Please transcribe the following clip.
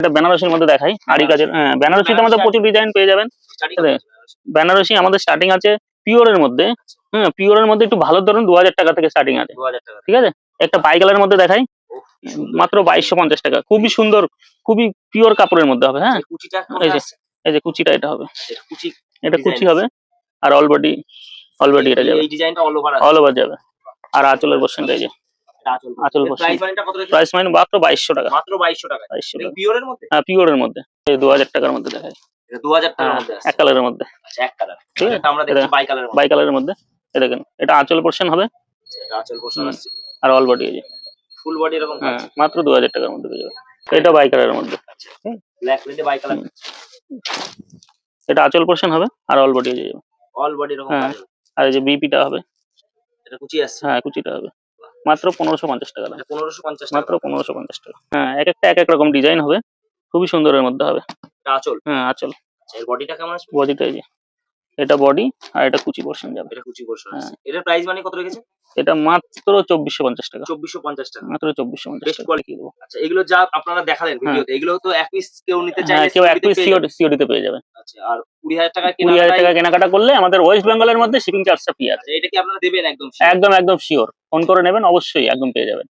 এটা বেনারসির মধ্যে দেখাই আড়ি কাজের। হ্যাঁ, বেনারসিতে আমাদের প্রচুর ডিজাইন পেয়ে যাবেন। স্টার্টিং ঠিক আছে? বেনারসি আমাদের স্টার্টিং আছে পিওরের মধ্যে। হ্যাঁ, পিওরের মধ্যে একটু ভালো ধরুন 2000 টাকা থেকে স্টার্টিং আছে। 2000 টাকা। ঠিক আছে? একটা বাইকালের মধ্যে দেখাই ওহ, কি সুন্দর। মাত্র 2250 টাকা। খুবই সুন্দর, খুবই পিওর কাপড়ের মধ্যে হবে। হ্যাঁ, এই কুচিটা এই কোনটা যে আছে? এই যে কুচিটা এটা হবে। এটা কুচি এটা design কুচি আছে। হবে আর অল বডি এটা যাবে, এই ডিজাইনটা অল ওভার অল আছে। ওভার যাবে। আর আঁচলের পোরশনটা এই যে এটা আঁচল। আঁচল এর পোরশন প্রাইস মানিটা কত রেখেছেন? প্রাইস মাত্র 2200 টাকা। মাত্র 2200 টাকা। 2200 এটা টাকা। পিওরের মধ্যে? হ্যাঁ, পিওরের মধ্যে। এই 2000 টাকার মধ্যে দেখাই। এটা 2000 টাকার হ্যাঁ, মধ্যে আছে। এক কালারের মধ্যে। আচ্ছা, এক কালার। ঠিক আছে? এটা আমরা দেখছি বাই কালারের মধ্যে। বাই কালারের মধ্যে। এই দেখেন এটা আঁচল পোরশন হবে। এটা আঁচল পোরশন হুম, আসছে। আর অল বডি এই যে। ফুল বডি এরকম হ্যাঁ, কাজ। মাত্র 2000 টাকার মধ্যে পেয়ে যাবেন। এটা বাই কালারের মধ্যে। হুম, ব্ল্যাক রেডে বাই কালার। এটা আঁচল পোরশন হবে আর অল বডি এই যাবে। অল বডি এরকম হ্যাঁ, কাজ হবে। আর এই যে বিপিটা হবে। এটা কুচি আসছে। হ্যাঁ, কুচিটা হবে। মাত্র 1550 টাকা দাম। এটা 1550 টাকা। মাত্র 1550 টাকা। হ্যাঁ, এক একটা এক এক রকম ডিজাইন হবে। খুবই সুন্দরের মধ্যে হবে। এটা আঁচল। হ্যাঁ, আঁচল। আচ্ছা, এর বডিটা কেমন আসবে? বডিটা এই যে। এটা বডি আর এটা কুচি পোরশন যাবে। এটা কুচি পোরশন হ্যাঁ, আসছে। এটার প্রাইস মানে কত রেখেছেন? এটা মাত্র 2450 টাকা। 2450 টাকা। মাত্র 2450 বেস্ট টাকা কোয়ালিটি। দিয়ে দেবো। আচ্ছা, এগুলো যা আপনারা দেখালেন হ্যাঁ, ভিডিওতে, এগুলো তো এক পিস কেউ নিতে হ্যাঁ, চাইলে কেউ এক সিওডিতে পিস পেয়ে যাবে। সিওডিতে পেয়ে যাবেন। আচ্ছা, আর 20000 টাকা 20,000 কেনাকাটায়। টাকা কেনাকাটা করলে আমাদের ওয়েস্ট বেঙ্গলের মধ্যে শিপিং চার্জটা ফ্রি আছে। আচ্ছা, এটা কি আপনারা দেবেন একদম শিওর? একদম শিওর। ফোন করে নেবেন অবশ্যই একদম পেয়ে যাবেন।